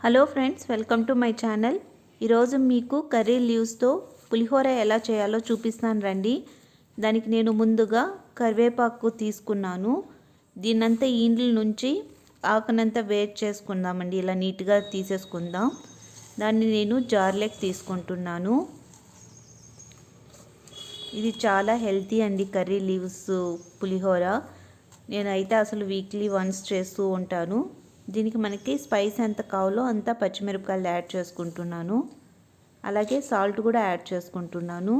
Hello friends, welcome to my channel. ఈరోజు మీకు curry లీవ్స్తో పులిహోర ఎలా చేయాలో చూపిస్తాను రండి. దానికి నేను ముందుగా కరివేపాకు తీసుకున్నాను. దీన్నంతా ఈండ్ల నుంచి ఆకునంతా వేట్ చేసుకుందామండి. ఇలా నీట్గా తీసేసుకుందాం. దాన్ని నేను జార్లోకి తీసుకుంటున్నాను. ఇది చాలా హెల్తీ అండి, కర్రీ లీవ్స్ పులిహోర. నేనైతే అసలు వీక్లీ వన్స్ చేస్తూ ఉంటాను. దీనికి మనకి స్పైస్ ఎంత కావాలో అంత పచ్చిమిరపకాయలు యాడ్ చేసుకుంటున్నాను. అలాగే సాల్ట్ కూడా యాడ్ చేసుకుంటున్నాను.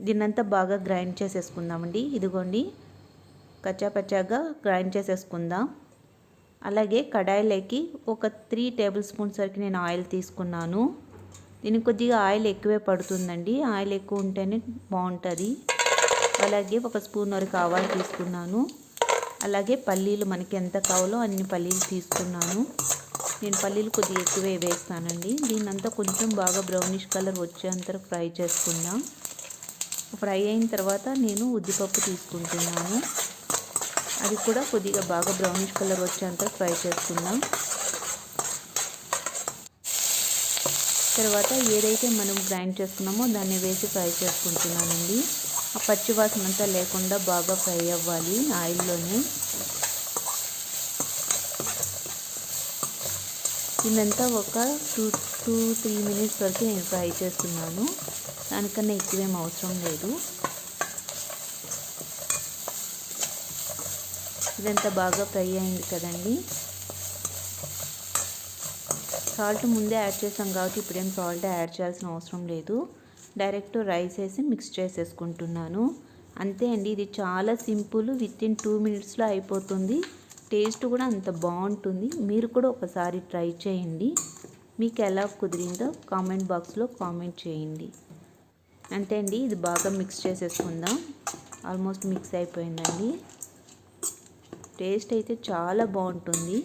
దీన్నంతా బాగా గ్రైండ్ చేసేసుకుందామండి. ఇదిగోండి, కచ్చాపచ్చాగా గ్రైండ్ చేసేసుకుందాం. అలాగే కడాయిలోకి ఒక 3 టేబుల్ స్పూన్స్ వరకు నేను ఆయిల్ తీసుకున్నాను. దీనికి కొద్దిగా ఆయిల్ ఎక్కువే పడుతుందండి. ఆయిల్ ఎక్కువ ఉంటేనే బాగుంటుంది. అలాగే ఒక స్పూన్ వరకు ఆవాలు తీసుకున్నాను. అలాగే పల్లీలు మనకి ఎంత కావాలో అన్ని పల్లీలు తీసుకున్నాను. నేను పల్లీలు కొద్దిగా ఎక్కువే వేస్తానండి. దీన్నంతా కొంచెం బాగా బ్రౌనిష్ కలర్ వచ్చేంత ఫ్రై చేసుకుందాం. ఫ్రై అయిన తర్వాత నేను ఉద్దిపప్పు తీసుకుంటున్నాను. అది కూడా కొద్దిగా బాగా బ్రౌనిష్ కలర్ వచ్చేంత ఫ్రై చేసుకుందాం. తర్వాత ఏదైతే మనం గ్రైండ్ చేసుకున్నామో దాన్ని వేసి ఫ్రై చేసుకుంటున్నానండి. ఆ పచ్చి వాసన అంతా లేకుండా బాగా ఫ్రై అవ్వాలి ఆయిల్లోనే. ఇదంతా ఒక 2-3 మినిట్స్ వరకు నేను ఫ్రై చేస్తున్నాను. దానికన్నా ఎక్కువేం అవసరం లేదు. ఇదంతా బాగా ఫ్రై అయింది కదండి. సాల్ట్ ముందే యాడ్ చేసాం కాబట్టి ఇప్పుడేం సాల్ట్ యాడ్ చేయాల్సిన అవసరం లేదు. డైరెక్ట్ రైస్ వేసి మిక్స్ చేసేసుకుంటున్నాను. అంతే అండి, ఇది చాలా సింపుల్. వితిన్ 2 మినిట్స్లో అయిపోతుంది. టేస్ట్ కూడా అంత బాగుంటుంది. మీరు కూడా ఒకసారి ట్రై చేయండి. మీకు ఎలా కుదిరిందో కామెంట్ బాక్స్లో కామెంట్ చేయండి. అంతే అండి, ఇది బాగా మిక్స్ చేసేసుకుందాం. ఆల్మోస్ట్ మిక్స్ అయిపోయిందండి. టేస్ట్ అయితే చాలా బాగుంటుంది.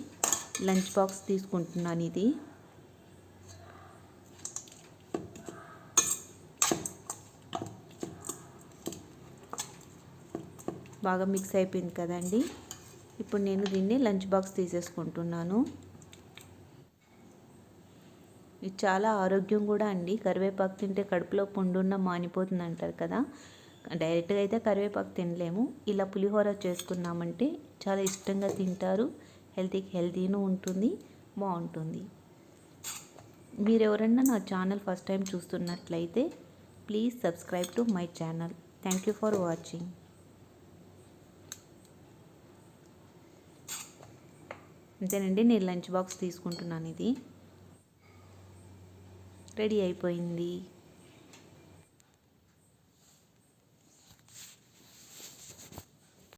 లంచ్ బాక్స్ తీసుకుంటున్నాను ఇది. బాగా మిక్స్ అయిపోయింది కదండి. ఇప్పుడు నేను దీన్ని లంచ్ బాక్స్ తీసేసుకుంటున్నాను. ఇది చాలా ఆరోగ్యం కూడా అండి. కరివేపాకు తింటే కడుపులో పుండున్న మానిపోతుంది అంటారు కదా. డైరెక్ట్గా అయితే కరివేపాకు తినలేము. ఇలా పులిహోర చేసుకున్నామంటే చాలా ఇష్టంగా తింటారు. హెల్తీను ఉంటుంది, బాగుంటుంది. మీరు ఎవరన్నా నా ఛానల్ ఫస్ట్ టైం చూస్తున్నట్లయితే please subscribe to my channel. Thank you for watching. అంతేనండి, నేను లంచ్ బాక్స్ తీసుకుంటున్నాను. ఇది రెడీ అయిపోయింది.